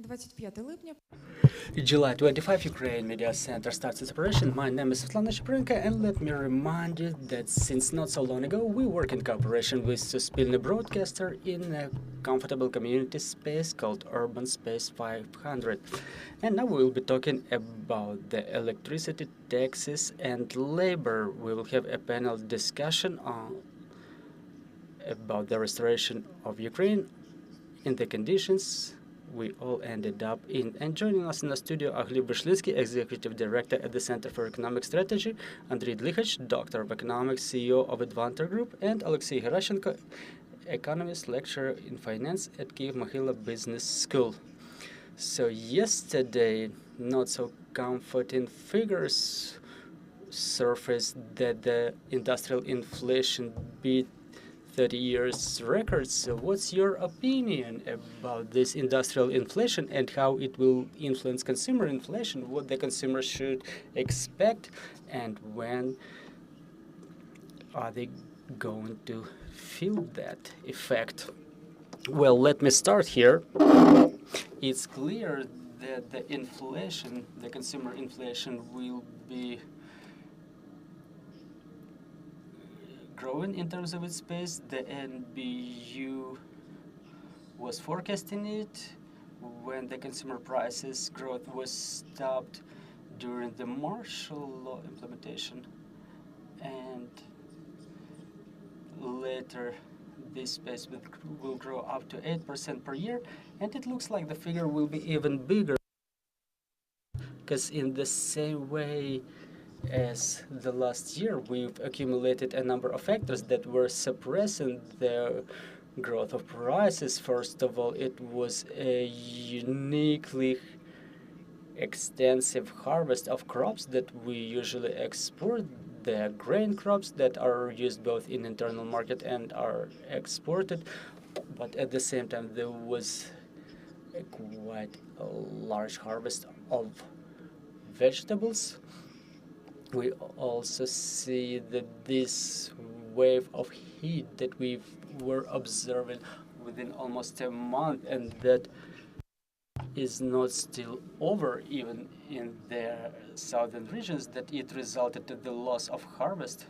25 липня. July 25, Ukraine Media Center starts its operation. My name is Svetlana Shaprenko, and let me remind you that since not so long ago, we work in cooperation with Suspilny Broadcaster in a comfortable community space called Urban Space 500. And now we will be talking about the electricity, taxes, and labor. We will have a panel discussion about the restoration of Ukraine in the conditions we all ended up in. And joining us in the studio are Hlib Vyshlinsky, Executive Director at the Center for Economic Strategy, Andrii Dlihach, Doctor of Economics, CEO of Advanter Group, and Oleksii Herashchenko, Economist, Lecturer in Finance at Kyiv-Mohyla Business School. So yesterday, not so comforting figures surfaced that the industrial inflation beat 30 years records. So what's your opinion about this industrial inflation and how it will influence consumer inflation, what the consumer should expect, and when are they going to feel that effect? Well, let me start here. It's clear that the inflation, the consumer inflation, will be growing in terms of its pace. The NBU was forecasting it when the consumer prices growth was stopped during the martial law implementation, and later this pace will grow up to 8% per year, and it looks like the figure will be even bigger, because in the same way as the last year, we've accumulated a number of factors that were suppressing the growth of prices. First of all, it was a uniquely extensive harvest of crops that we usually export. The grain crops that are used both in internal market and are exported. But at the same time, there was quite a large harvest of vegetables. We also see that this wave of heat that we were observing within almost a month, and that is not still over even in the southern regions, that it resulted in the loss of harvest,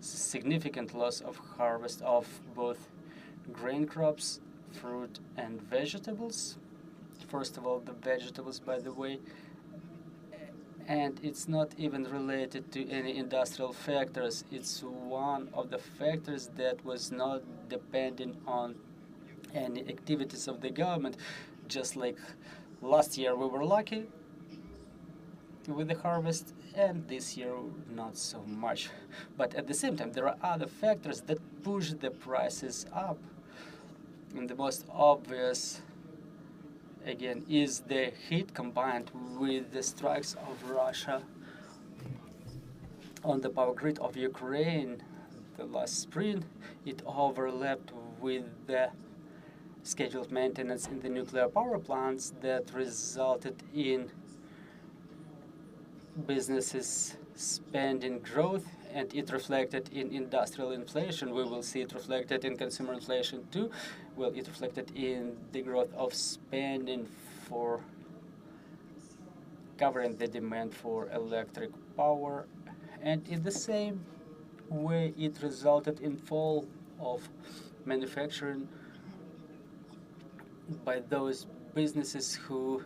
significant loss of harvest of both grain crops, fruit, and vegetables. First of all, the vegetables, by the way, and it's not even related to any industrial factors. It's one of the factors that was not depending on any activities of the government. Just like last year we were lucky with the harvest, and this year not so much. But at the same time, there are other factors that push the prices up. And the most obvious, again, is the heat combined with the strikes of Russia on the power grid of Ukraine the last spring. It overlapped with the scheduled maintenance in the nuclear power plants that resulted in businesses spending growth, and it reflected in industrial inflation. We will see it reflected in consumer inflation too. Well, it reflected in the growth of spending for covering the demand for electric power, and in the same way it resulted in fall of manufacturing by those businesses who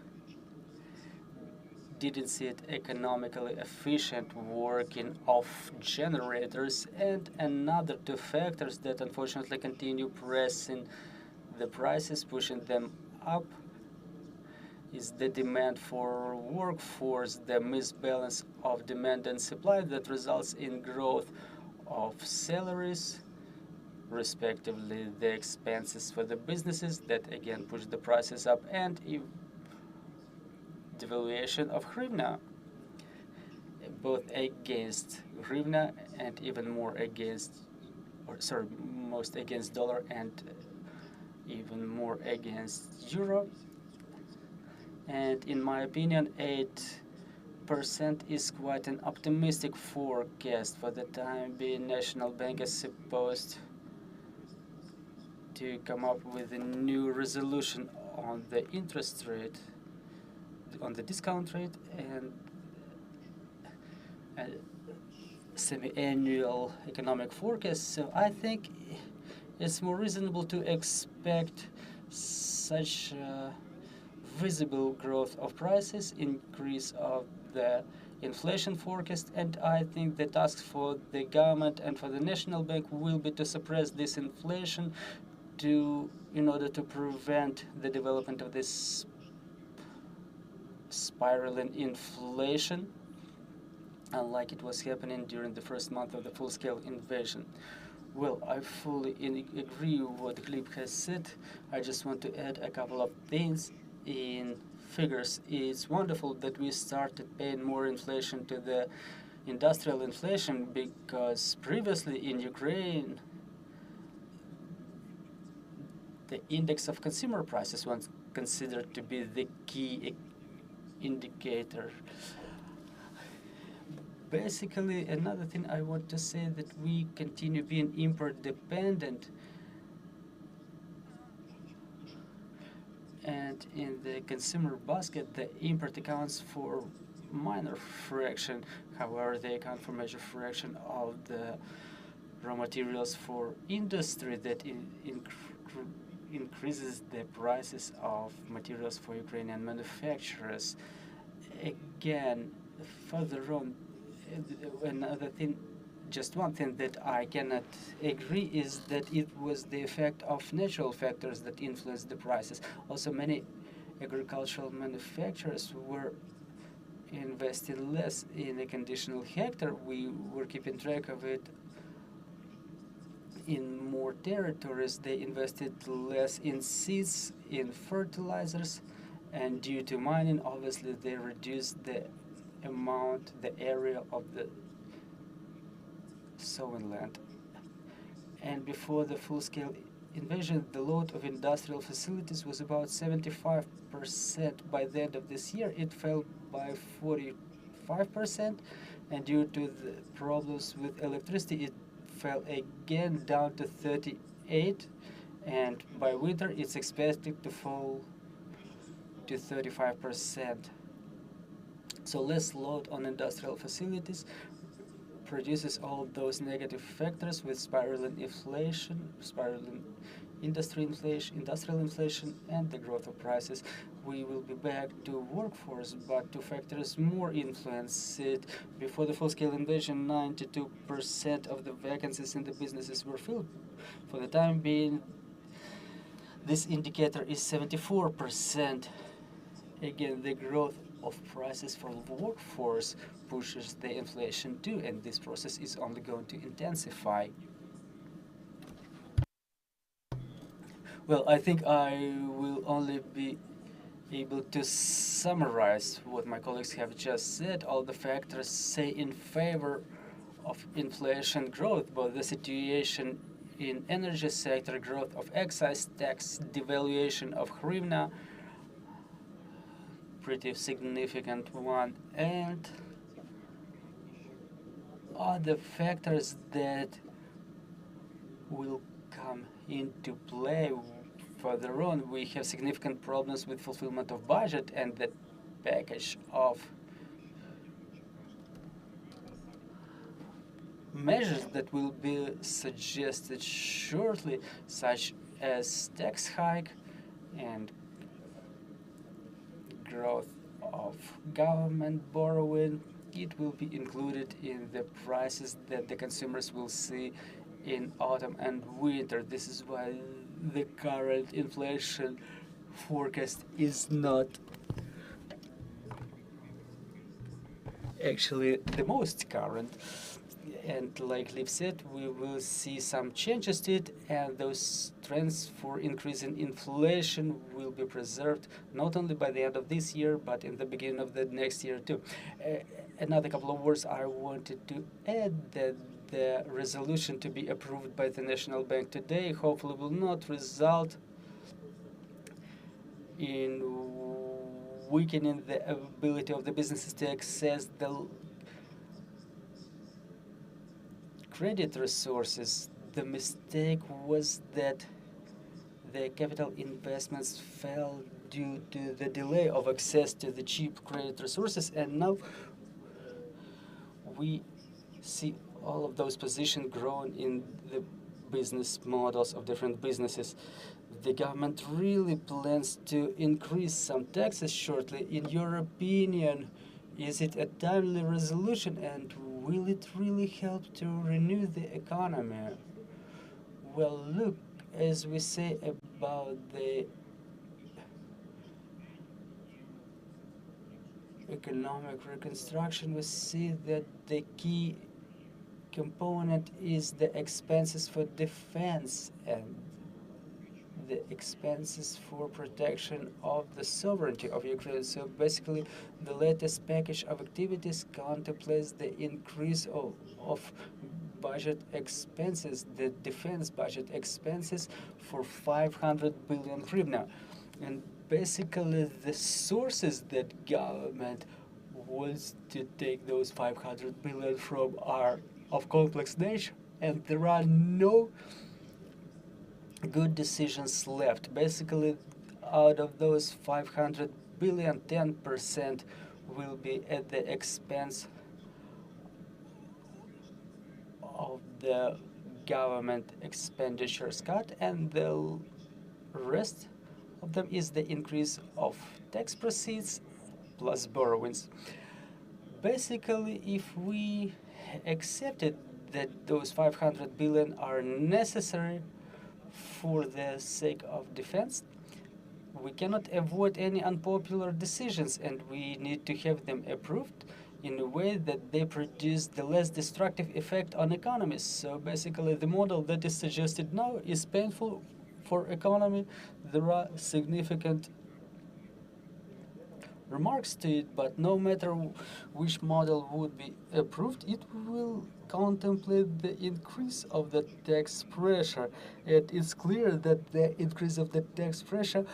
didn't see it economically efficient working off generators. And another two factors that unfortunately continue pressing the prices, pushing them up, is the demand for workforce, the misbalance of demand and supply that results in growth of salaries, respectively the expenses for the businesses that again push the prices up, and devaluation of hryvnia, both against hryvnia and even more against, most against dollar and even more against euro. And in my opinion, 8% is quite an optimistic forecast for the time being. National Bank is supposed to come up with a new resolution on the interest rate on the discount rate and semi-annual economic forecast. So I think it's more reasonable to expect such visible growth of prices, increase of the inflation forecast, and I think the task for the government and for the national bank will be to suppress this inflation in order to prevent the development of this spiraling inflation, unlike it was happening during the first month of the full-scale invasion. Well, I fully agree with what Hlib has said. I just want to add a couple of things in figures. It's wonderful that we started paying more inflation to the industrial inflation, because previously in Ukraine the index of consumer prices was considered to be the key indicator. Basically, another thing I want to say that we continue being import dependent, and in the consumer basket the import accounts for minor fraction. However, they account for major fraction of the raw materials for industry that increases the prices of materials for Ukrainian manufacturers. Again, further on, another thing, just one thing that I cannot agree is that it was the effect of natural factors that influenced the prices. Also, many agricultural manufacturers were investing less in a conditional hectare. We were keeping track of it in more territories. They invested less in seeds, in fertilizers, and due to mining, obviously, they reduced the amount, the area of the sowing land. And before the full-scale invasion, the load of industrial facilities was about 75%. By the end of this year, it fell by 45%, and due to the problems with electricity, it fell again down to 38%, and by winter, it's expected to fall to 35%. So less load on industrial facilities produces all those negative factors with spiraling inflation, spiraling industrial inflation, and the growth of prices. We will be back to workforce, but two factors more influence it. Before the full-scale invasion, 92% of the vacancies in the businesses were filled. For the time being, this indicator is 74%. Again, the growth of prices for the workforce pushes the inflation too, and this process is only going to intensify. Well, I think I will only be able to summarize what my colleagues have just said. All the factors say in favor of inflation growth, but the situation in energy sector, growth of excise tax, devaluation of hryvnia, pretty significant one, and other factors that will come into play further on. We have significant problems with fulfillment of budget, and the package of measures that will be suggested shortly, such as tax hike and growth of government borrowing, it will be included in the prices that the consumers will see in autumn and winter. This is why the current inflation forecast is not actually the most current. And like Liv said, we will see some changes to it, and those trends for increasing inflation will be preserved not only by the end of this year, but in the beginning of the next year too. Another couple of words I wanted to add, that the resolution to be approved by the National Bank today hopefully will not result in weakening the ability of the businesses to access the credit resources. The mistake was that the capital investments fell due to the delay of access to the cheap credit resources, and now we see all of those positions grown in the business models of different businesses. The government really plans to increase some taxes shortly. In your opinion, is it a timely resolution, and will it really help to renew the economy? Well, look, as we say about the economic reconstruction, we see that the key component is the expenses for defense and the expenses for protection of the sovereignty of Ukraine. So basically, the latest package of activities contemplates the increase of budget expenses, the defense budget expenses for 500 billion hryvnia. And basically, the sources that government wants to take those 500 billion from are of complex nature, and there are no good decisions left. Basically, out of those 500 billion, 10% will be at the expense of the government expenditures cut, and the rest of them is the increase of tax proceeds plus borrowings. Basically, if we accepted that those 500 billion are necessary for the sake of defense, we cannot avoid any unpopular decisions, and we need to have them approved in a way that they produce the less destructive effect on economies. So basically, the model that is suggested now is painful for economy. There are significant remarks to it, but no matter which model would be approved, it will contemplate the increase of the tax pressure. And it's clear that the increase of the tax pressure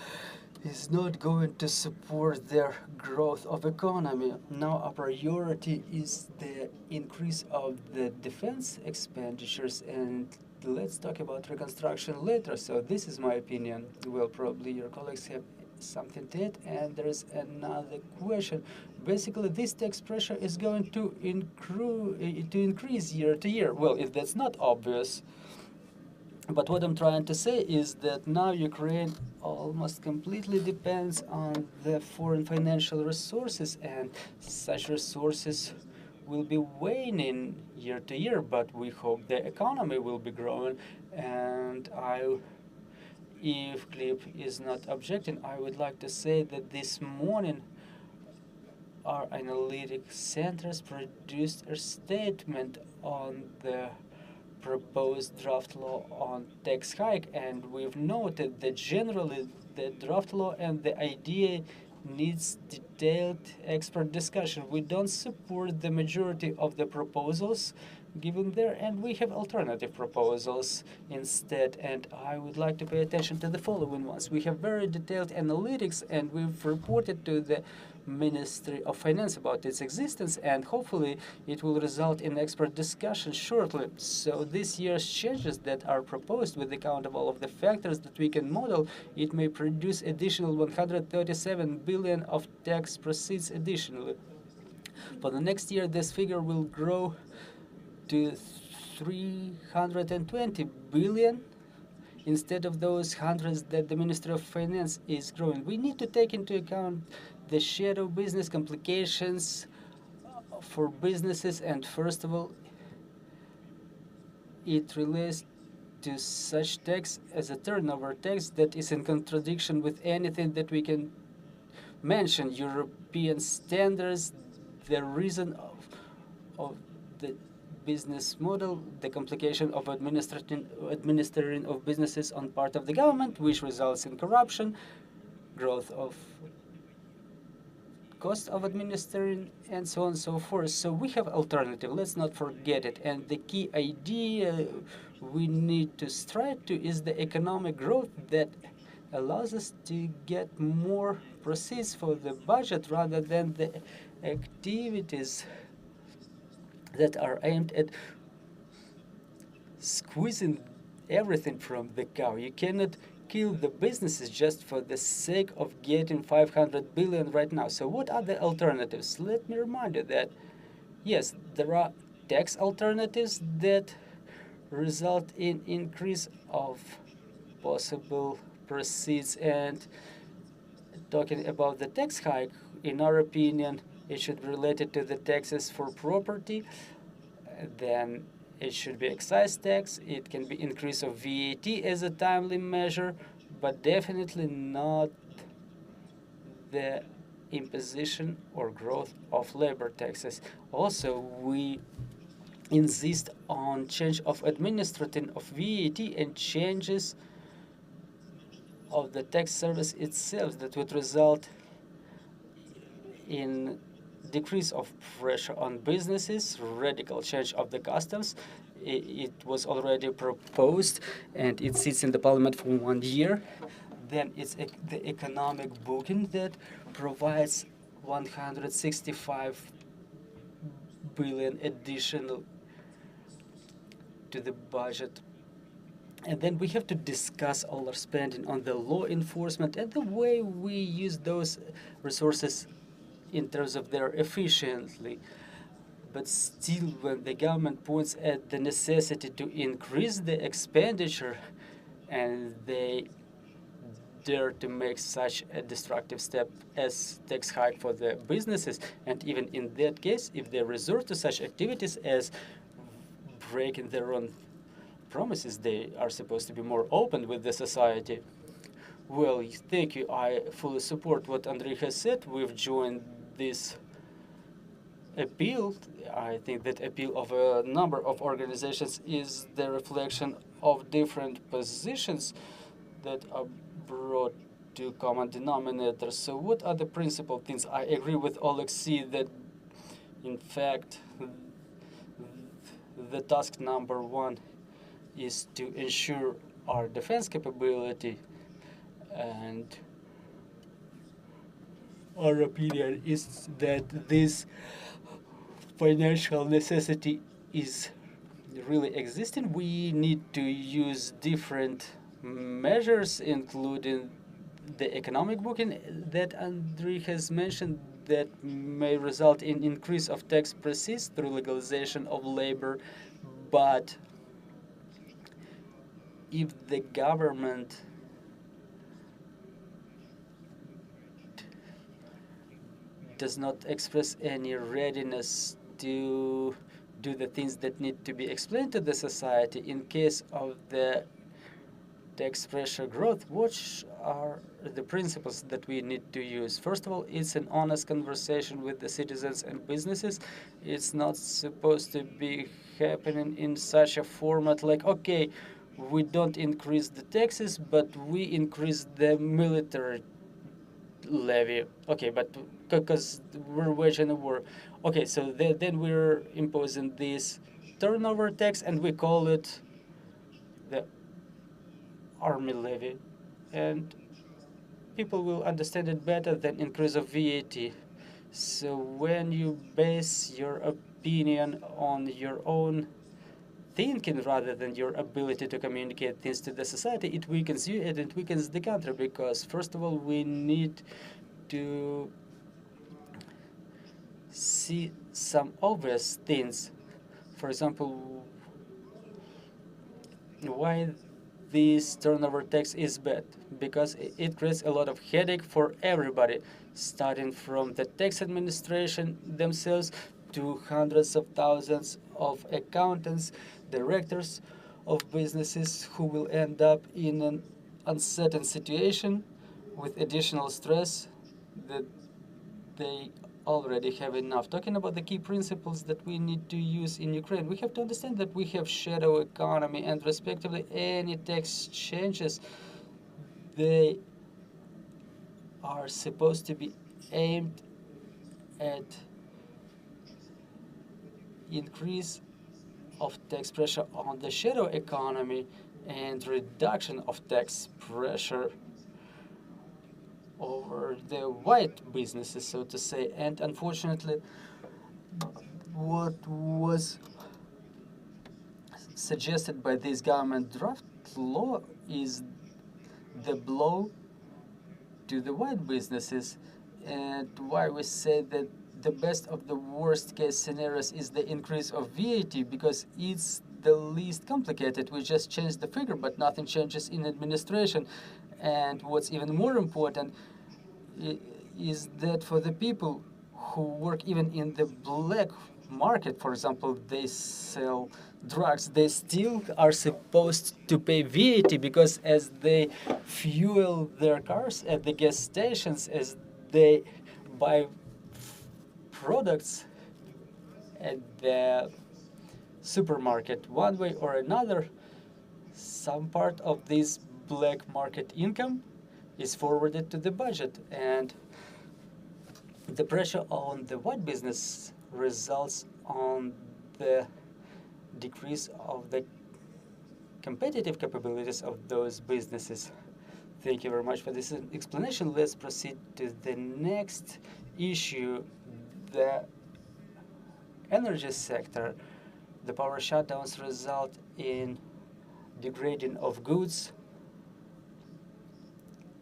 is not going to support their growth of economy. Now a priority is the increase of the defense expenditures, and let's talk about reconstruction later. So this is my opinion. Well, probably your colleagues have something to it. And there is another question. Basically, this tax pressure is going to increase year to year. Well, if that's not obvious, but what I'm trying to say is that now Ukraine almost completely depends on the foreign financial resources, and such resources will be waning year to year, but we hope the economy will be growing. And if Hlib is not objecting, I would like to say that this morning our analytic centers produced a statement on the proposed draft law on tax hike, and we've noted that generally the draft law and the idea needs detailed expert discussion. We don't support the majority of the proposals given there, and we have alternative proposals instead. And I would like to pay attention to the following ones. We have very detailed analytics, and we've reported to the Ministry of Finance about its existence, and hopefully it will result in expert discussion shortly. So this year's changes that are proposed, with account of all of the factors that we can model, it may produce additional 137 billion of tax proceeds additionally. For the next year, this figure will grow to 320 billion instead of those hundreds that the Ministry of Finance is growing. We need to take into account the shadow business complications for businesses, and first of all, it relates to such tax as a turnover tax that is in contradiction with anything that we can mention. European standards, the reason of the business model, the complication of administering of businesses on part of the government, which results in corruption, growth of cost of administering, and so on and so forth. So we have alternative. Let's not forget it. And the key idea we need to strive to is the economic growth that allows us to get more proceeds for the budget rather than the activities that are aimed at squeezing everything from the cow. You cannot kill the businesses just for the sake of getting 500 billion right now. So what are the alternatives? Let me remind you that, yes, there are tax alternatives that result in increase of possible proceeds. And talking about the tax hike, in our opinion, it should be related to the taxes for property. Then it should be excise tax. It can be increase of VAT as a timely measure, but definitely not the imposition or growth of labor taxes. Also, we insist on change of administrating of VAT and changes of the tax service itself that would result in decrease of pressure on businesses, radical change of the customs. It was already proposed and it sits in the parliament for 1 year. Then it's the economic booking that provides 165 billion additional to the budget. And then we have to discuss all our spending on the law enforcement and the way we use those resources in terms of their efficiently. But still, when the government points at the necessity to increase the expenditure and they dare to make such a destructive step as tax hike for the businesses, and even in that case, if they resort to such activities as breaking their own promises, they are supposed to be more open with the society. Well, thank you. I fully support what Andrii has said. We've joined this appeal. I think that appeal of a number of organizations is the reflection of different positions that are brought to common denominators. So what are the principal things? I agree with Oleksii that, in fact, the task number one is to ensure our defense capability, and our opinion is that this financial necessity is really existing. We need to use different measures, including the economic booking that Andrii has mentioned, that may result in increase of tax proceeds through legalization of labor. But if the government does not express any readiness to do the things that need to be explained to the society in case of the tax pressure growth, what are the principles that we need to use? First of all, it's an honest conversation with the citizens and businesses. It's not supposed to be happening in such a format like, okay, we don't increase the taxes, but we increase the military levy. Okay, but because we're waging a war. Okay, so then we're imposing this turnover tax and we call it the army levy. And people will understand it better than increase of VAT. So when you base your opinion on your own thinking rather than your ability to communicate things to the society, it weakens you and it weakens the country, because first of all we need to see some obvious things. For example, why this turnover tax is bad? Because it creates a lot of headache for everybody, starting from the tax administration themselves to hundreds of thousands of accountants, directors of businesses who will end up in an uncertain situation with additional stress that they already have enough. Talking about the key principles that we need to use in Ukraine, we have to understand that we have shadow economy, and respectively any tax changes, they are supposed to be aimed at increase of tax pressure on the shadow economy and reduction of tax pressure over the white businesses, so to say. And unfortunately, what was suggested by this government draft law is the blow to the white businesses, and why we say that the best of the worst case scenarios is the increase of VAT, because it's the least complicated. We just change the figure, but nothing changes in administration. And what's even more important is that for the people who work even in the black market, for example, they sell drugs, they still are supposed to pay VAT, because as they fuel their cars at the gas stations, as they buy products at the supermarket, one way or another, some part of this black market income is forwarded to the budget, and the pressure on the white business results on the decrease of the competitive capabilities of those businesses. Thank you very much for this explanation. Let's proceed to the next issue, the energy sector. The power shutdowns result in degrading of goods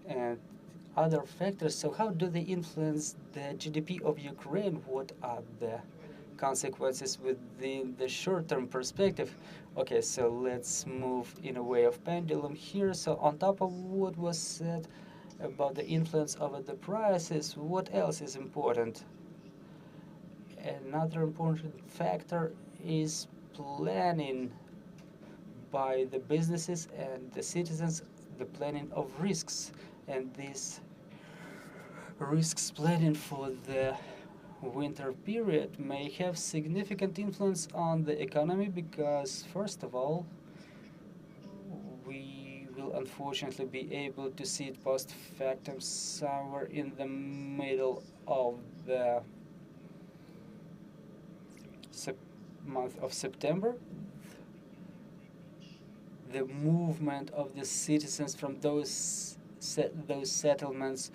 and other factors. So how do they influence the GDP of Ukraine? What are the consequences within the short-term perspective? Okay, so let's move in a way of pendulum here. So on top of what was said about the influence over the prices, what else is important? Another important factor is planning by the businesses and the citizens, the planning of risks. And this risks planning for the winter period may have significant influence on the economy, because first of all, we will unfortunately be able to see it post factum somewhere in the middle of the month of September. The movement of the citizens from those settlements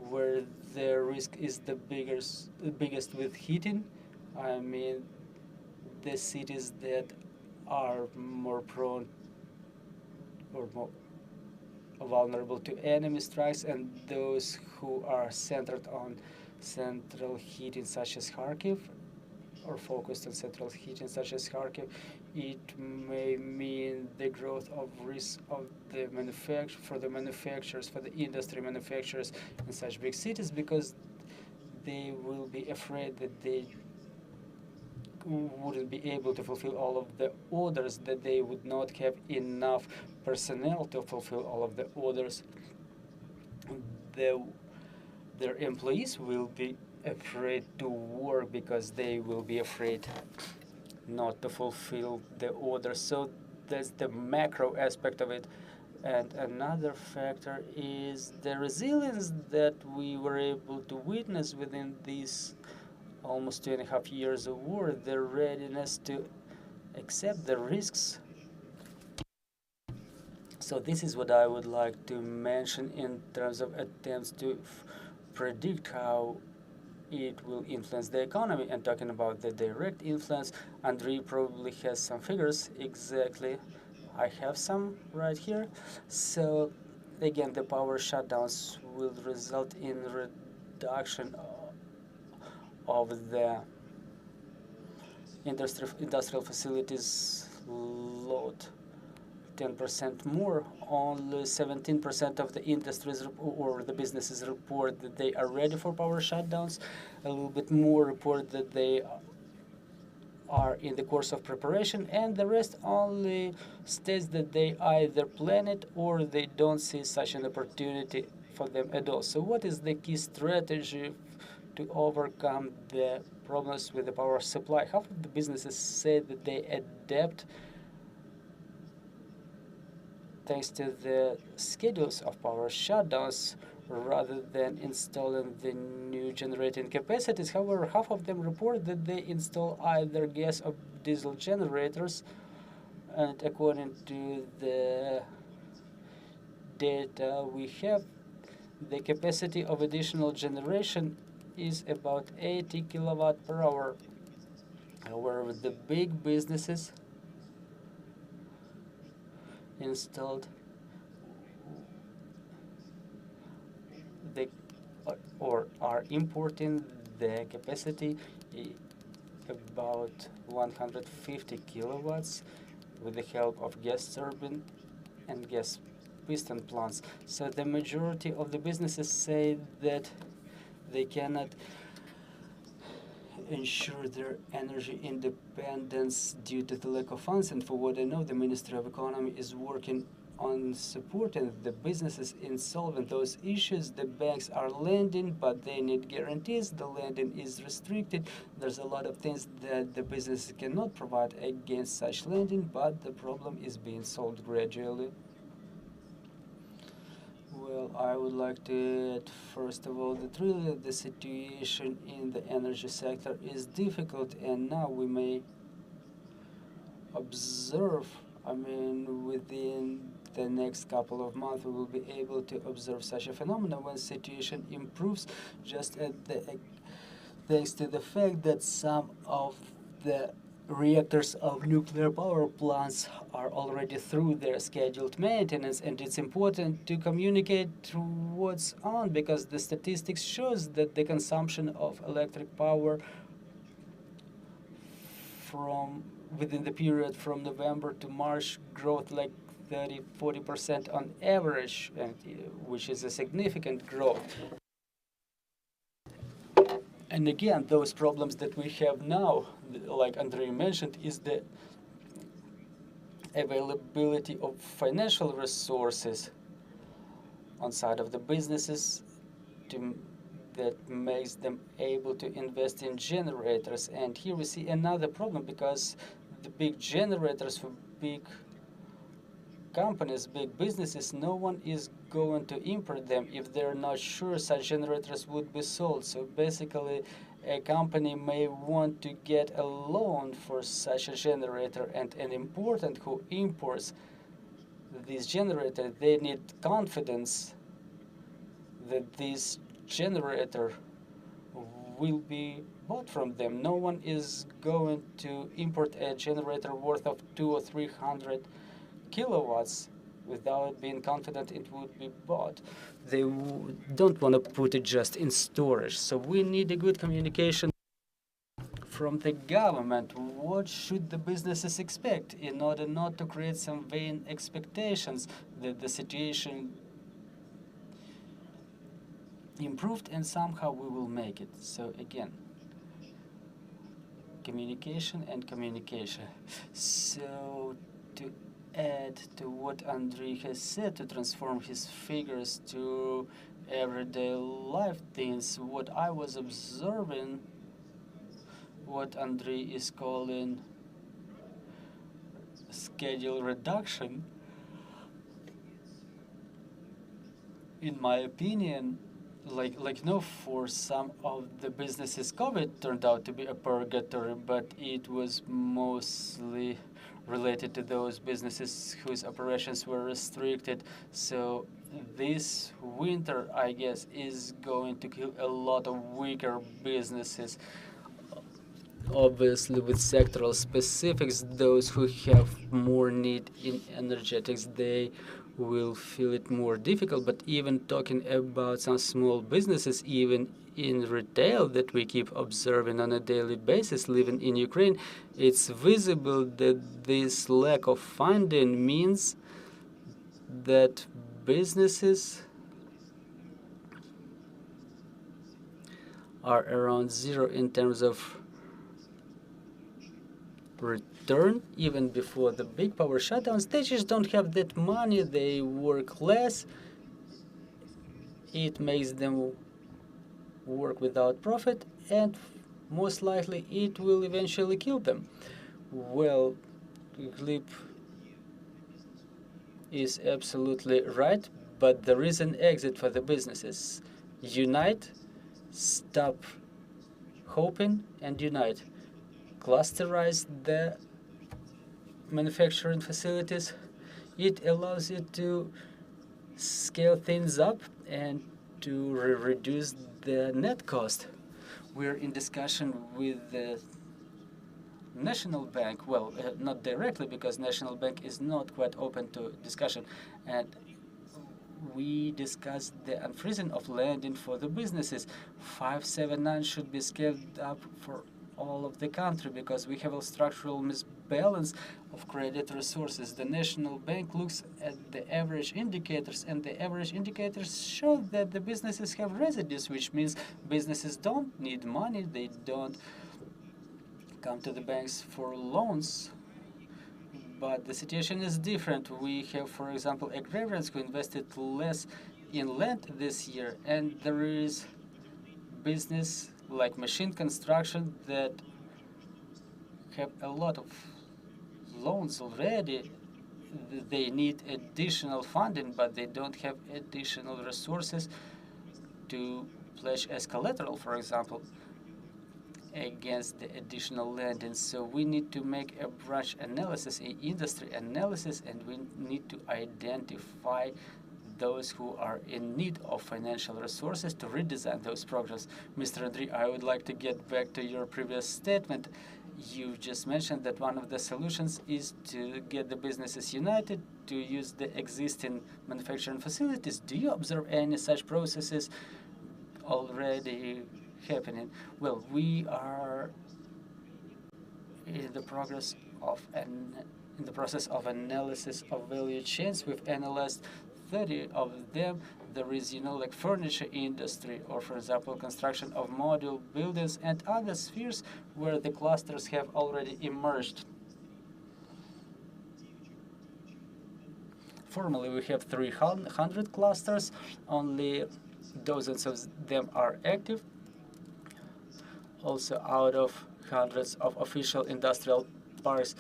where the risk is the biggest with heating. I mean, the cities that are more prone or more vulnerable to enemy strikes, and those who are centered on central heating such as Kharkiv, or focused on central heating such as Kharkiv, it may mean the growth of risk of the for the manufacturers, for the industry manufacturers in such big cities, because they will be afraid that they wouldn't be able to fulfill all of the orders, that they would not have enough personnel to fulfill all of the orders. Their employees will be afraid to work, because they will be afraid not to fulfill the orders. So that's the macro aspect of it. And another factor is the resilience that we were able to witness within these almost 2.5 years of war, the readiness to accept the risks. So this is what I would like to mention in terms of attempts to predict how it will influence the economy. And talking about the direct influence, Andrii probably has some figures exactly. I have some right here. So again, the power shutdowns will result in reduction of the industrial facilities load. 10% more. Only 17% of the industries or the businesses report that they are ready for power shutdowns. A little bit more report that they are in the course of preparation, and the rest only states that they either plan it or they don't see such an opportunity for them at all. So what is the key strategy to overcome the problems with the power supply? Half of the businesses say that they adapt thanks to the schedules of power shutdowns rather than installing the new generating capacities. However, half of them report that they install either gas or diesel generators, and according to the data we have, the capacity of additional generation is about 80 kilowatt per hour. However, the big businesses installed or are importing the capacity about 150 kilowatts with the help of gas turbine and gas piston plants. So the majority of the businesses say that they cannot ensure their energy independence due to the lack of funds. And for what I know, the Ministry of Economy is working on supporting the businesses in solving those issues. The banks are lending, but they need guarantees. The lending is restricted. There's a lot of things that the businesses cannot provide against such lending, but the problem is being solved gradually. Well, I would like to add, first of all, that really the situation in the energy sector is difficult, and now we may observe, within the next couple of months, we will be able to observe such a phenomenon when situation improves, just thanks to the fact that some of the reactors of nuclear power plants are already through their scheduled maintenance, and it's important to communicate what's on, because the statistics shows that the consumption of electric power from within the period from November to March growth like 30–40% on average, which is a significant growth. And again, those problems that we have now, like Andrii mentioned, is the availability of financial resources on side of the businesses that makes them able to invest in generators. And here we see another problem, because the big generators for big companies, big businesses, no one is going to import them if they're not sure such generators would be sold. So basically, a company may want to get a loan for such a generator, and an importer who imports this generator, they need confidence that this generator will be bought from them. No one is going to import a generator worth of 200 or 300 kilowatts without being confident it would be bought. They don't want to put it just in storage. So we need a good communication from the government. What should the businesses expect in order not to create some vain expectations that the situation improved and somehow we will make it? So again, communication and communication. So to add to what Andrii has said, to transform his figures to everyday life things, what I was observing, what Andrii is calling schedule reduction, in my opinion, for some of the businesses, COVID turned out to be a purgatory, but it was mostly related to those businesses whose operations were restricted. So this winter, I guess, is going to kill a lot of weaker businesses. Obviously, with sectoral specifics, those who have more need in energetics, they will feel it more difficult. But even talking about some small businesses, even in retail that we keep observing on a daily basis living in Ukraine, it's visible that this lack of funding means that businesses are around zero in terms of return, even before the big power shutdowns. They just don't have that money, they work less, it makes them work without profit, and most likely it will eventually kill them. Well, Hlib is absolutely right, but there is an exit for the businesses. Unite, stop hoping, and unite. Clusterize the manufacturing facilities. It allows you to scale things up and to reduce the net cost. We're in discussion with the National Bank. Well, not directly, because National Bank is not quite open to discussion. And we discussed the unfreezing of lending for the businesses. 579 should be scaled up for all of the country because we have a structural misbalance of credit resources. The National Bank looks at the average indicators, and the average indicators show that the businesses have residues, which means businesses don't need money, they don't come to the banks for loans. But the situation is different. We have, for example, agrarians who invested less in land this year, and there is business like machine construction that have a lot of loans already. They need additional funding, but they don't have additional resources to pledge as collateral, for example, against the additional lending. So we need to make a branch analysis, an industry analysis, and we need to identify those who are in need of financial resources to redesign those programs. Mr. Andrii, I would like to get back to your previous statement. You just mentioned that one of the solutions is to get the businesses united to use the existing manufacturing facilities. Do you observe any such processes already happening? Well, we are in the process of analysis of value chains. We've analyzed 30 of them. There is, like furniture industry, or for example, construction of module buildings and other spheres where the clusters have already emerged. Formally, we have 300 clusters. Only dozens of them are active. Also, out of hundreds of official industrial parks,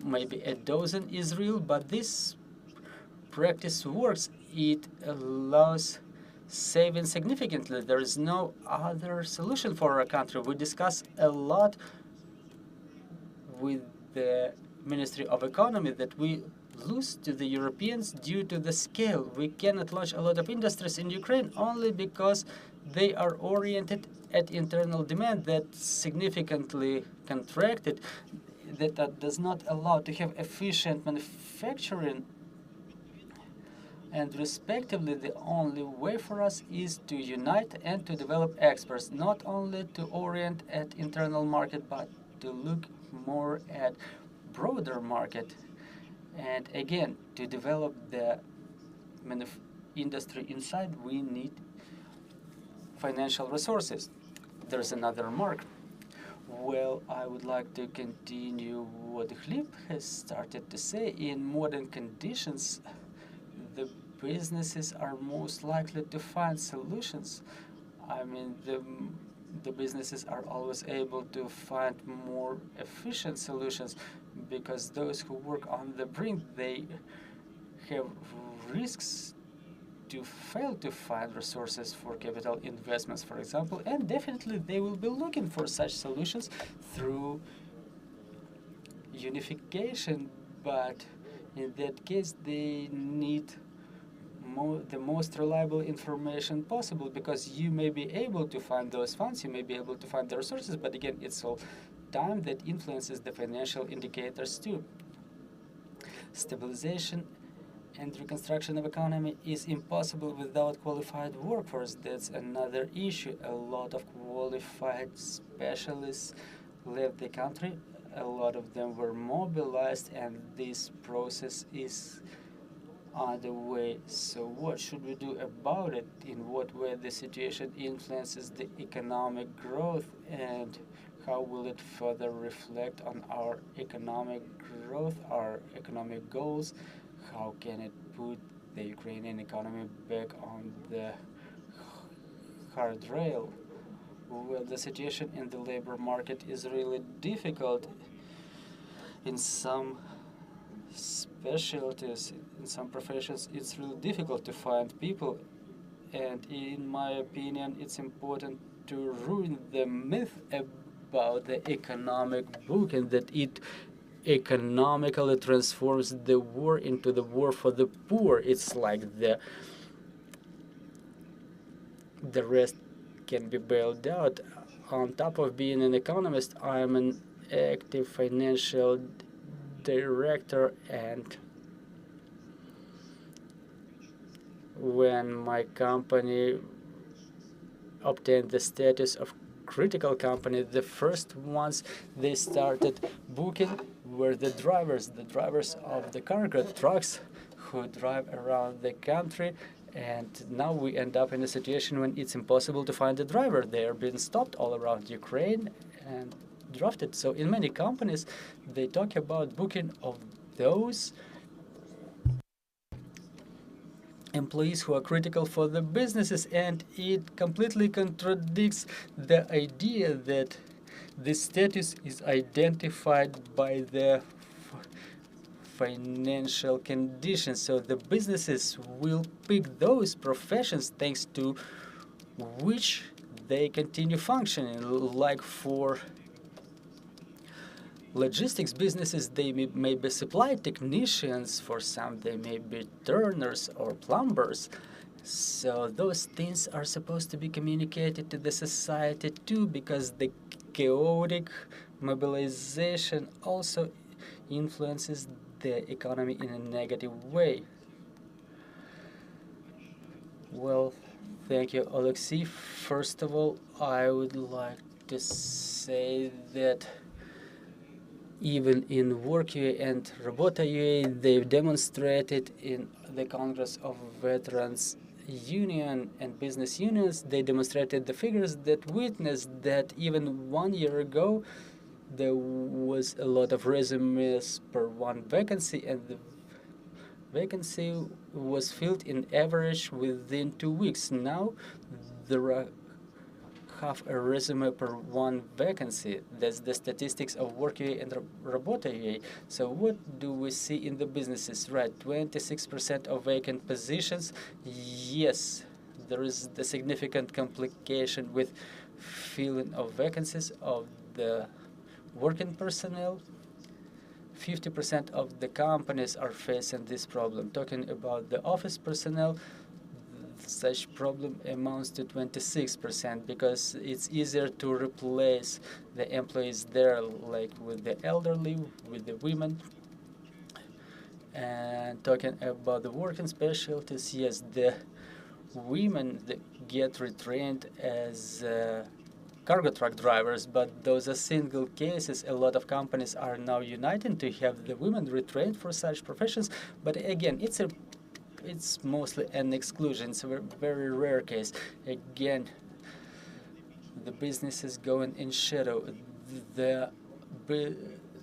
maybe a dozen is real, but this practice works. It allows saving significantly. There is no other solution for our country. We discuss a lot with the Ministry of Economy that we lose to the Europeans due to the scale. We cannot launch a lot of industries in Ukraine only because they are oriented at internal demand that significantly contracted, that does not allow to have efficient manufacturing. And respectively, the only way for us is to unite and to develop experts, not only to orient at internal market, but to look more at broader market. And again, to develop the industry inside, we need financial resources. There's another remark. Well, I would like to continue what Hlib has started to say. In modern conditions, the businesses are most likely to find solutions. I mean, the businesses are always able to find more efficient solutions because those who work on the brink, they have risks to fail to find resources for capital investments, for example, and definitely they will be looking for such solutions through unification, but in that case they need the most reliable information possible, because you may be able to find those funds, you may be able to find the resources, but again, it's all time that influences the financial indicators too. Stabilization and reconstruction of economy is impossible without qualified workforce. That's another issue. A lot of qualified specialists left the country. A lot of them were mobilized, and this process is underway. So what should we do about it? In what way the situation influences the economic growth, and how will it further reflect on our economic growth, our economic goals? How can it put the Ukrainian economy back on the hard rail? Well, the situation in the labor market is really difficult. In some specialties, in some professions, it's really difficult to find people. And in my opinion, it's important to ruin the myth about the economic book, and that it economically transforms the war into the war for the poor. It's like the rest can be bailed out. On top of being an economist, I'm an active financial director, and when my company obtained the status of critical company, the first ones they started booking were the drivers of the cargo trucks who drive around the country. And now we end up in a situation when it's impossible to find a driver. They are being stopped all around Ukraine and drafted. So in many companies, they talk about booking of those employees who are critical for the businesses, and it completely contradicts the idea that this status is identified by the financial conditions. So the businesses will pick those professions thanks to which they continue functioning. Like for logistics businesses, they may be supply technicians. For some, they may be turners or plumbers. So those things are supposed to be communicated to the society too, because the chaotic mobilization also influences the economy in a negative way. Well, thank you, Oleksii. First of all, I would like to say that even in Work.ua and Robota.ua, they've demonstrated in the Congress of Veterans Union and Business Unions, they demonstrated the figures that witnessed that even 1 year ago, there was a lot of resumes per one vacancy, and the vacancy was filled in average within 2 weeks. Now, there are half a resume per one vacancy. That's the statistics of Work.ua and Robota.ua. So what do we see in the businesses? Right, 26% of vacant positions. Yes, there is the significant complication with filling of vacancies of the working personnel. 50% of the companies are facing this problem. Talking about the office personnel, such problem amounts to 26% because it's easier to replace the employees there, like with the elderly, with the women. And talking about the working specialties, yes, the women get retrained as cargo truck drivers, but those are single cases. A lot of companies are now uniting to have the women retrained for such professions, but again, it's mostly an exclusion. It's a very rare case. Again, the business is going in shadow. The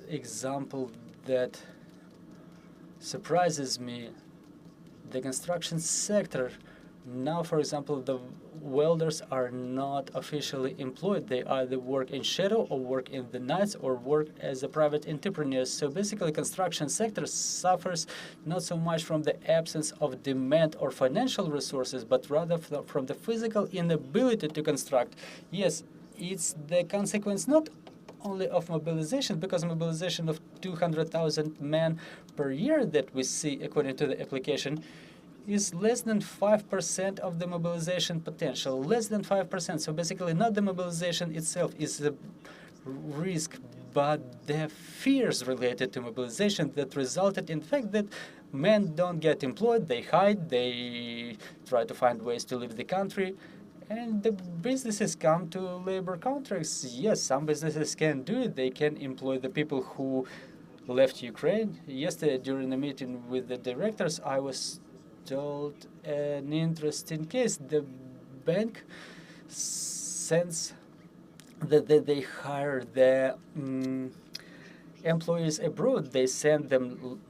example that surprises me, the construction sector. Now, for example, the welders are not officially employed. They either work in shadow or work in the nights or work as a private entrepreneur. So basically, construction sector suffers not so much from the absence of demand or financial resources, but rather from the physical inability to construct. Yes, it's the consequence not only of mobilization, because mobilization of 200,000 men per year that we see according to the application is less than 5% of the mobilization potential, less than 5%. So basically not the mobilization itself is a risk, but the fears related to mobilization that resulted in the fact that men don't get employed, they hide, they try to find ways to leave the country, and the businesses come to labor contracts. Yes, some businesses can do it. They can employ the people who left Ukraine. Yesterday, during a meeting with the directors, I was told an interesting case. The bank sends that they hire the employees abroad. They send them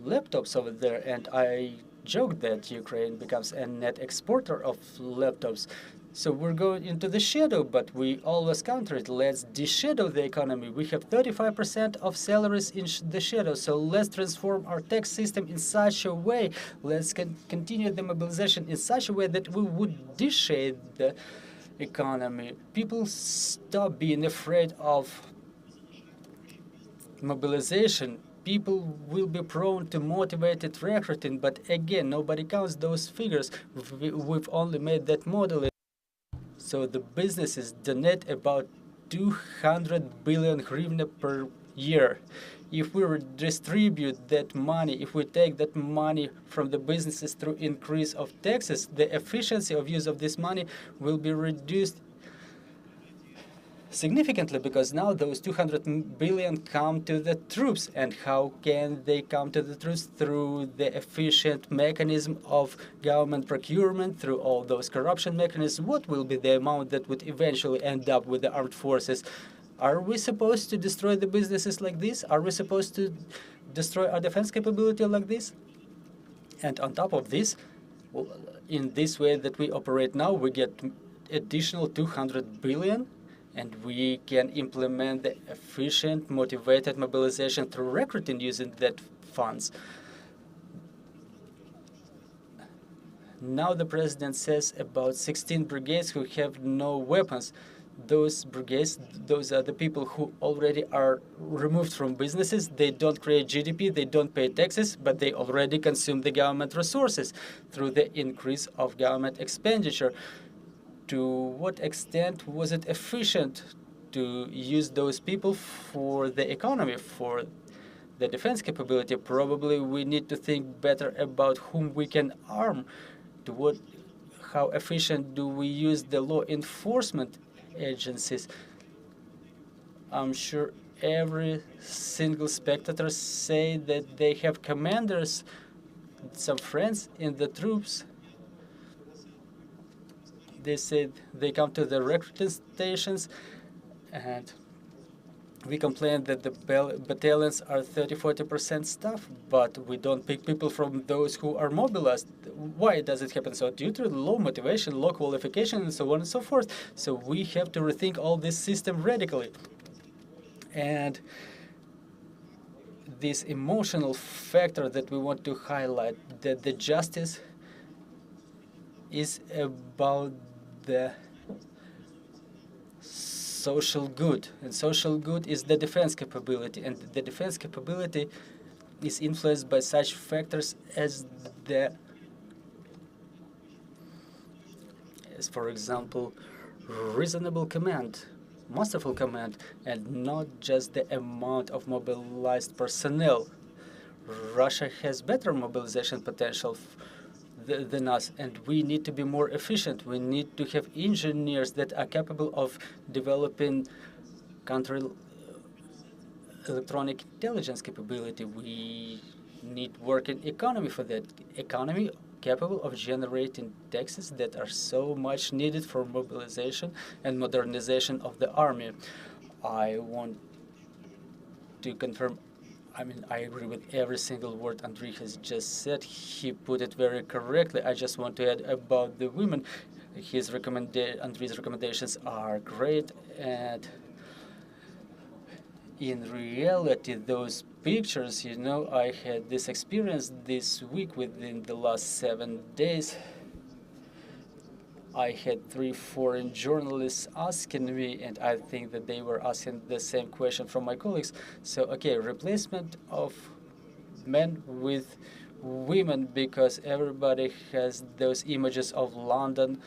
laptops over there, and I joked that Ukraine becomes a net exporter of laptops. So we're going into the shadow, but we always counter it. Let's de-shadow the economy. We have 35% of salaries in the shadow, so let's transform our tax system in such a way. Let's continue the mobilization in such a way that we would de-shade the economy. People stop being afraid of mobilization. People will be prone to motivated recruiting, but again, nobody counts those figures. We've only made that model. So the businesses donate about 200 billion hryvnia per year. If we redistribute that money, if we take that money from the businesses through increase of taxes, the efficiency of use of this money will be reduced significantly, because now those 200 billion come to the troops. And how can they come to the troops? Through the efficient mechanism of government procurement, through all those corruption mechanisms. What will be the amount that would eventually end up with the armed forces? Are we supposed to destroy the businesses like this? Are we supposed to destroy our defense capability like this? And on top of this, in this way that we operate now, we get additional 200 billion, and we can implement the efficient, motivated mobilization through recruiting using that funds. Now the president says about 16 brigades who have no weapons. Those brigades, those are the people who already are removed from businesses. They don't create GDP, they don't pay taxes, but they already consume the government resources through the increase of government expenditure. To what extent was it efficient to use those people for the economy, for the defense capability? Probably we need to think better about whom we can arm. How efficient do we use the law enforcement agencies? I'm sure every single spectator say that they have commanders, some friends in the troops. They said they come to the recruiting stations, and we complain that the battalions are 30–40% staff, but we don't pick people from those who are mobilized. Why does it happen? So due to low motivation, low qualification, and so on and so forth. So we have to rethink all this system radically. And this emotional factor that we want to highlight, that the justice is about the social good, and social good is the defense capability, and the defense capability is influenced by such factors as for example, reasonable command, masterful command, and not just the amount of mobilized personnel. Russia has better mobilization potential than us, and we need to be more efficient. We need to have engineers that are capable of developing counter electronic intelligence capability. We need working economy for that. Economy capable of generating taxes that are so much needed for mobilization and modernization of the army. I want to confirm, I agree with every single word Andrii has just said. He put it very correctly. I just want to add about the women. Andrii's recommendations are great, and in reality, those pictures, I had this experience this week. Within the last 7 days, I had 3 foreign journalists asking me, and I think that they were asking the same question from my colleagues. So, okay, replacement of men with women, because everybody has those images of London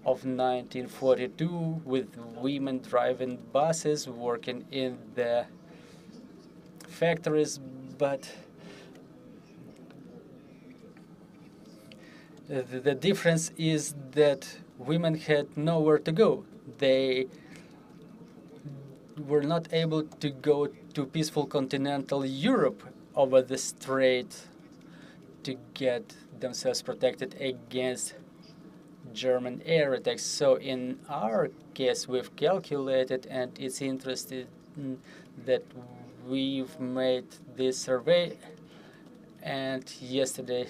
of 1942 with women driving buses, working in the factories, but the difference is that women had nowhere to go. They were not able to go to peaceful continental Europe over the strait to get themselves protected against German air attacks. So in our case, we've calculated, and it's interesting that we've made this survey, and yesterday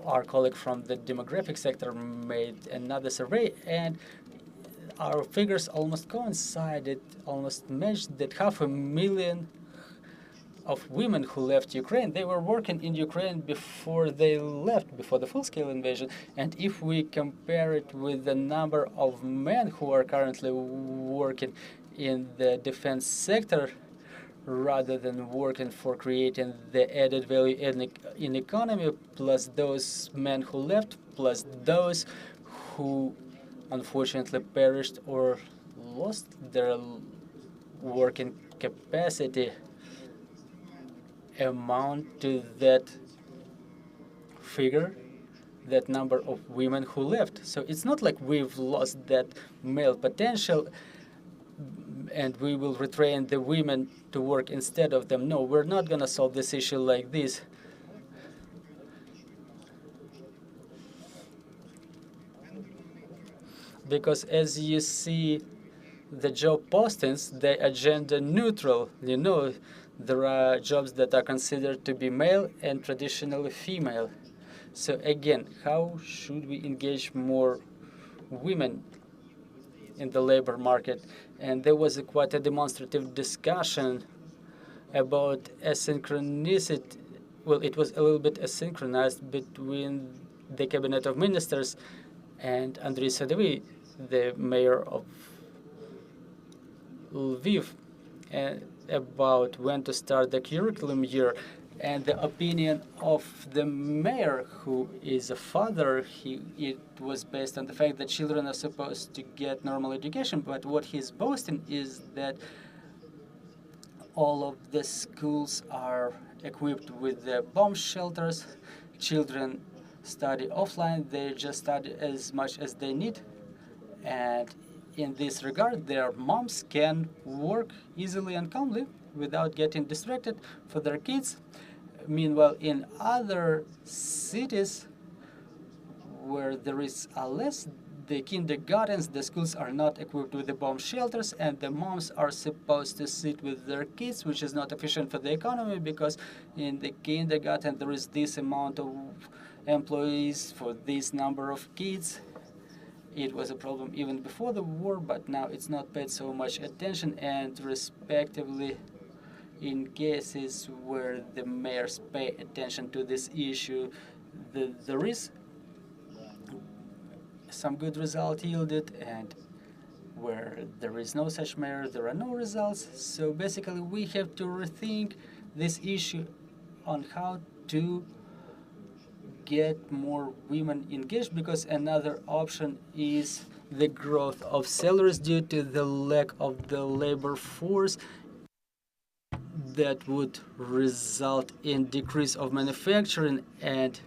our colleague from the demographic sector made another survey, and our figures almost coincided, almost matched, that 500,000 of women who left Ukraine, they were working in Ukraine before they left, before the full-scale invasion. And if we compare it with the number of men who are currently working in the defense sector, rather than working for creating the added value in economy, plus those men who left, plus those who unfortunately perished or lost their working capacity amount to that figure, that number of women who left. So it's not like we've lost that male potential and we will retrain the women to work instead of them. No, we're not going to solve this issue like this. Because as you see, the job postings, they are gender neutral. You know, there are jobs that are considered to be male and traditionally female. So again, how should we engage more women in the labor market? And there was quite a demonstrative discussion about asynchronicity. Well, it was a little bit asynchronized between the cabinet of ministers and Andrii, the mayor of Lviv, about when to start the curriculum year. And the opinion of the mayor, who is a father, it was based on the fact that children are supposed to get normal education. But what he's boasting is that all of the schools are equipped with the bomb shelters. Children study offline. They just study as much as they need. And in this regard, their moms can work easily and calmly without getting distracted for their kids. Meanwhile, in other cities where there is less, the kindergartens, the schools are not equipped with the bomb shelters, and the moms are supposed to sit with their kids, which is not efficient for the economy, because in the kindergarten there is this amount of employees for this number of kids. It was a problem even before the war, but now it's not paid so much attention, and respectively, in cases where the mayors pay attention to this issue, there is some good result yielded, and where there is no such mayor, there are no results. So basically, we have to rethink this issue on how to get more women engaged, because another option is the growth of salaries due to the lack of the labor force. That would result in decrease of manufacturing, and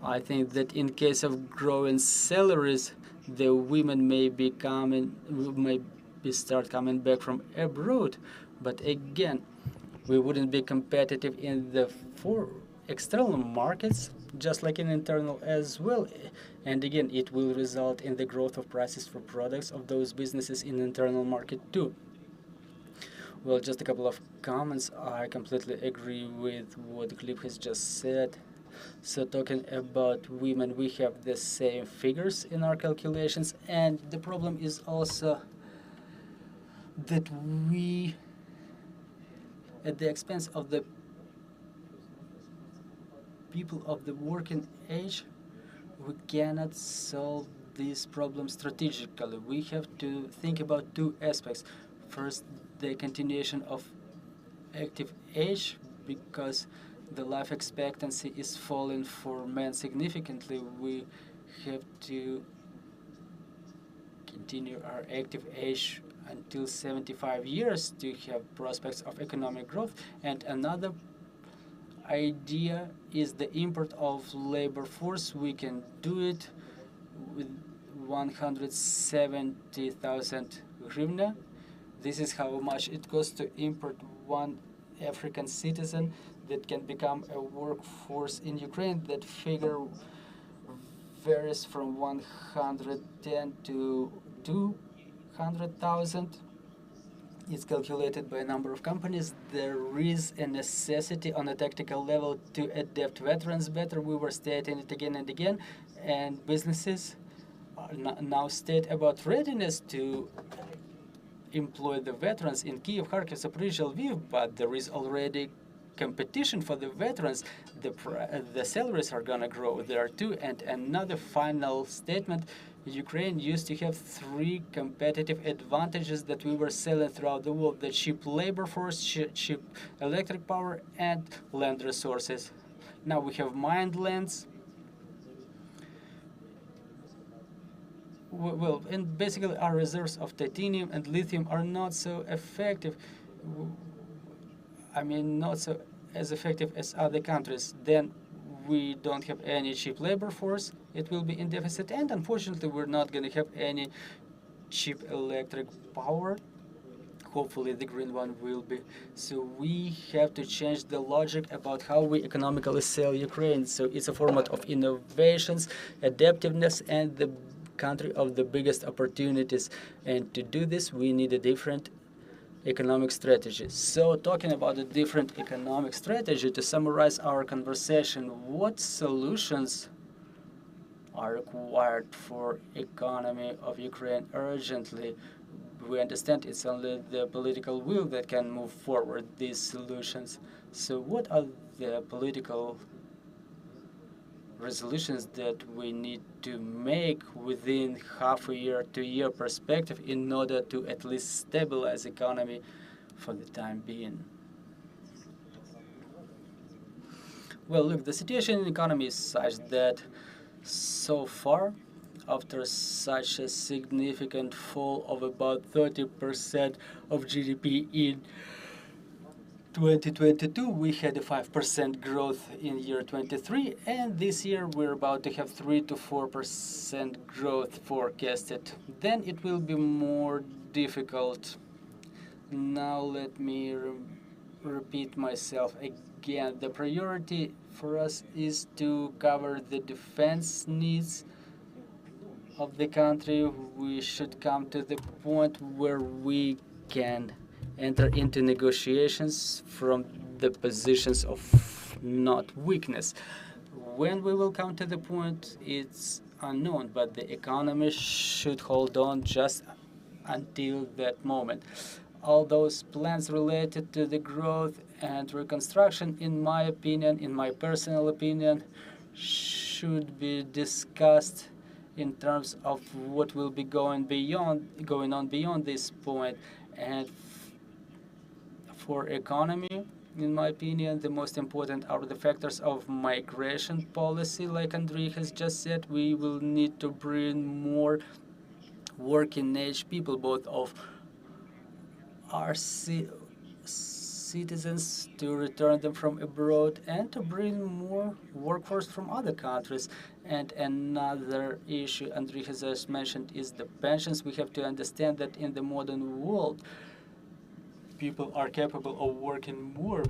I think that in case of growing salaries, the women may start coming back from abroad. But again, we wouldn't be competitive in the external markets, just like in internal as well. And again, it will result in the growth of prices for products of those businesses in the internal market too. Well, just a couple of comments. I completely agree with what Hlib has just said. So talking about women, we have the same figures in our calculations, and the problem is also that we, at the expense of the people of the working age, we cannot solve this problem strategically. We have to think about two aspects. First, the continuation of active age, because the life expectancy is falling for men significantly. We have to continue our active age until 75 years to have prospects of economic growth. And another idea is the import of labor force. We can do it with 170,000 hryvnia. This is how much it costs to import one African citizen that can become a workforce in Ukraine. That figure varies from 110 to 200,000. It's calculated by a number of companies. There is a necessity on a tactical level to adapt veterans better. We were stating it again and again, and businesses now state about readiness to employ the veterans in Kyiv, Kharkiv, Zaporizhzhia, Lviv, but there is already competition for the veterans. The salaries are gonna grow there too. And another final statement: Ukraine used to have 3 competitive advantages that we were selling throughout the world: the cheap labor force, cheap electric power, and land resources. Now we have mined lands. Well, and basically our reserves of titanium and lithium are not so effective. I mean, not so as effective as other countries. Then we don't have any cheap labor force. It will be in deficit, and unfortunately, we're not going to have any cheap electric power. Hopefully the green one will be. So we have to change the logic about how we economically sell Ukraine. So it's a format of innovations, adaptiveness, and the country of the biggest opportunities. And to do this, we need a different economic strategy. So talking about a different economic strategy, to summarize our conversation, what solutions are required for economy of Ukraine urgently? We understand it's only the political will that can move forward these solutions. So what are the political resolutions that we need to make within half a year to year perspective in order to at least stabilize economy for the time being? Well, look, the situation in the economy is such that so far, after such a significant fall of about 30% of GDP in 2022, we had a 5% growth in year 23, and this year we're about to have 3 to 4% growth forecasted. Then it will be more difficult. Now let me repeat myself again. The priority for us is to cover the defense needs of the country. We should come to the point where we can enter into negotiations from the positions of not weakness. When we will come to the point, it's unknown, but the economy should hold on just until that moment. All those plans related to the growth and reconstruction, in my opinion, in my personal opinion, should be discussed in terms of what will be going on beyond this point. And for economy, in my opinion, the most important are the factors of migration policy. Like Andrii has just said, we will need to bring more working age people, both of our citizens, to return them from abroad, and to bring more workforce from other countries. And another issue Andrii has just mentioned is the pensions. We have to understand that in the modern world, people are capable of working more.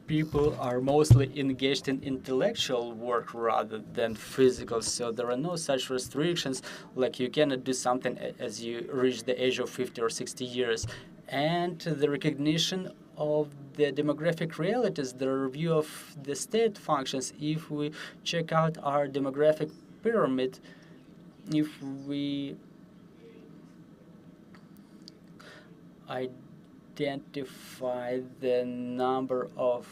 People are mostly engaged in intellectual work rather than physical, so there are no such restrictions like you cannot do something as you reach the age of 50 or 60 years. And the recognition of the demographic realities, the review of the state functions. If we check out our demographic pyramid, if we identify the number of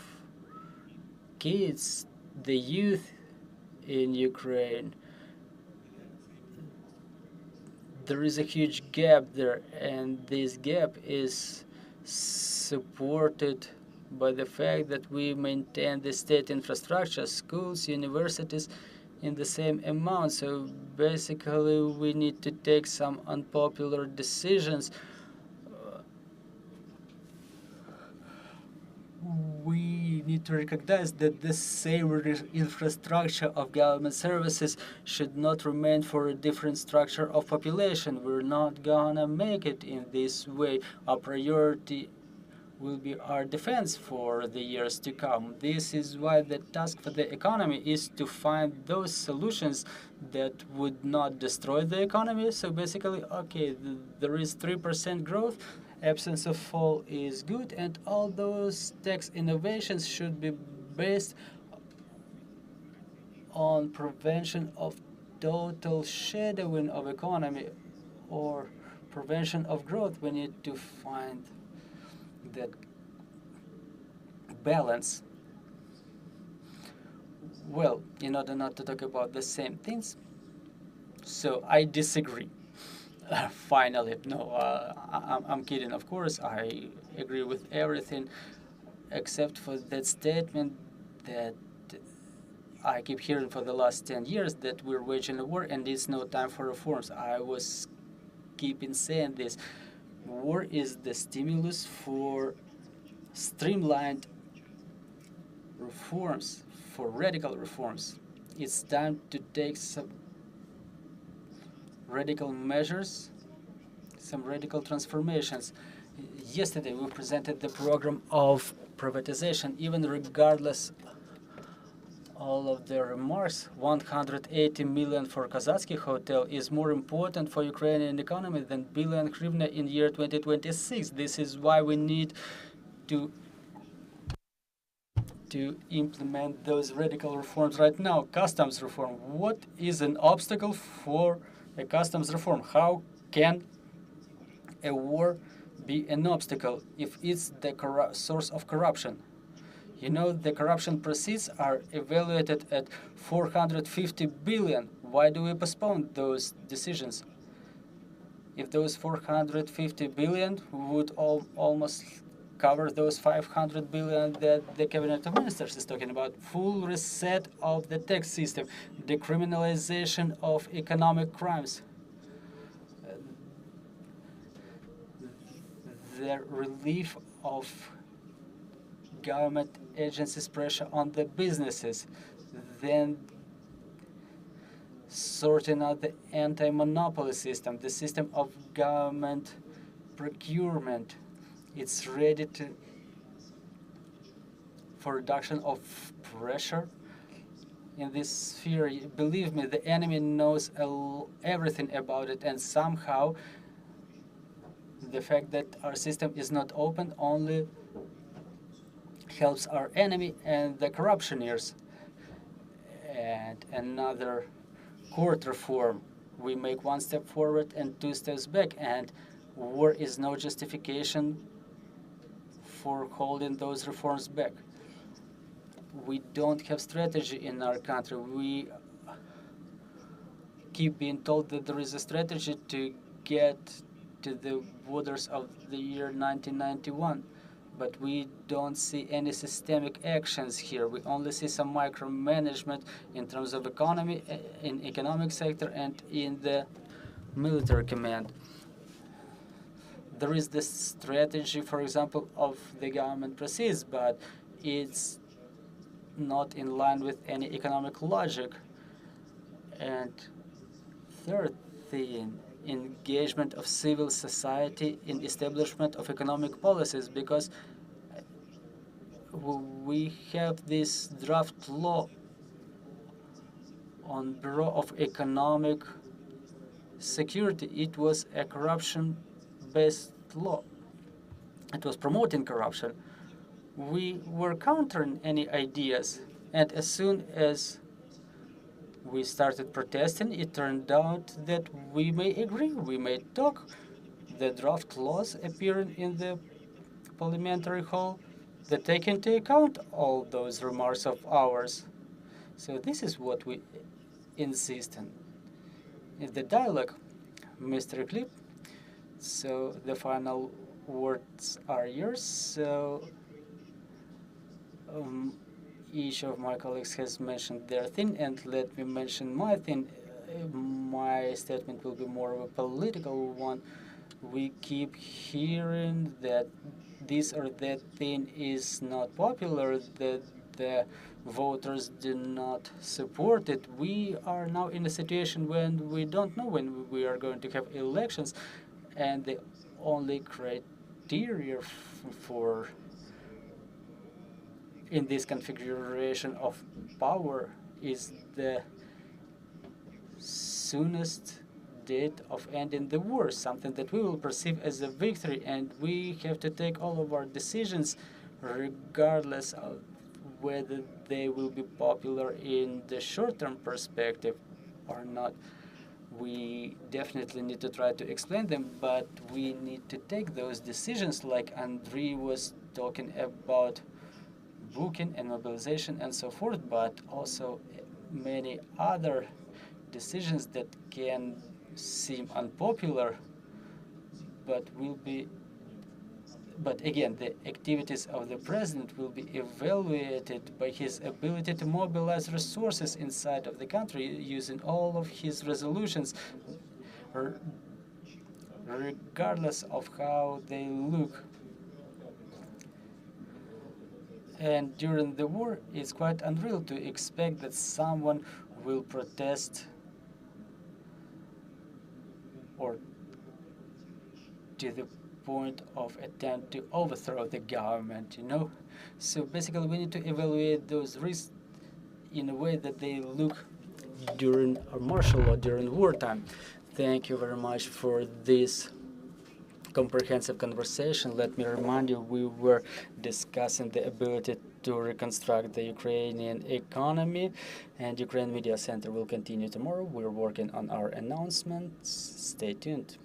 kids, the youth in Ukraine, there is a huge gap there, and this gap is supported by the fact that we maintain the state infrastructure, schools, universities, in the same amount. So basically, we need to take some unpopular decisions. We need to recognize that the same infrastructure of government services should not remain for a different structure of population. We're not gonna make it in this way. Our priority will be our defense for the years to come. This is why the task for the economy is to find those solutions that would not destroy the economy. So basically, okay, there is 3% growth, absence of fall is good, and all those tech innovations should be based on prevention of total shadowing of economy or prevention of growth. We need to find that balance. Well, in order not to talk about the same things, so I disagree. Finally, no, I'm kidding. Of course, I agree with everything except for that statement that I keep hearing for the last 10 years that we're waging a war and it's no time for reforms. I was keeping saying this. War is the stimulus for streamlined reforms, for radical reforms. It's time to take some radical measures, some radical transformations. Yesterday we presented the program of privatization, even regardless all of the remarks. 180 million for Kazakhsky hotel is more important for Ukrainian economy than billion hryvnia in year 2026. This is why we need to implement those radical reforms right now. Customs reform. What is an obstacle for a customs reform? How can a war be an obstacle if it's the source of corruption? You know, the corruption proceeds are evaluated at 450 billion. Why do we postpone those decisions? If those 450 billion would almost cover those 500 billion that the Cabinet of Ministers is talking about, full reset of the tax system, decriminalization of economic crimes, the relief of government agencies' pressure on the businesses, then sorting out the anti-monopoly system, the system of government procurement. It's ready for reduction of pressure in this sphere. Believe me, the enemy knows everything about it, and somehow the fact that our system is not open only helps our enemy and the corruptioneers. And another court reform. We make one step forward and two steps back, and war is no justification for holding those reforms back. We don't have strategy in our country. We keep being told that there is a strategy to get to the borders of the year 1991. But we don't see any systemic actions here. We only see some micromanagement in terms of economy, in economic sector, and in the military command. There is this strategy, for example, of the government proceeds, but it's not in line with any economic logic. And third thing, engagement of civil society in establishment of economic policies, because we have this draft law on Bureau of Economic Security. It was a corruption-based law. It was promoting corruption. We were countering any ideas, and as soon as we started protesting, it turned out that we may agree, we may talk. The draft laws appearing in the parliamentary hall that take into account all those remarks of ours. So this is what we insist on. In the dialogue, Mr. Hlib, so the final words are yours. So each of my colleagues has mentioned their thing, and let me mention my thing. My statement will be more of a political one. We keep hearing that this or that thing is not popular, that the voters do not support it. We are now in a situation when we don't know when we are going to have elections, and the only criteria for in this configuration of power is the soonest date of ending the war, something that we will perceive as a victory, and we have to take all of our decisions regardless of whether they will be popular in the short-term perspective or not. We definitely need to try to explain them, but we need to take those decisions like Andrii was talking about booking and mobilization and so forth, but also many other decisions that can seem unpopular but will be But again, the activities of the president will be evaluated by his ability to mobilize resources inside of the country using all of his resolutions, regardless of how they look. And during the war, it's quite unreal to expect that someone will protest or to the point of attempt to overthrow the government, you know? So basically we need to evaluate those risks in a way that they look during a martial law, during wartime. Thank you very much for this comprehensive conversation. Let me remind you, we were discussing the ability to reconstruct the Ukrainian economy, and Ukraine Media Center will continue tomorrow. We're working on our announcements. Stay tuned.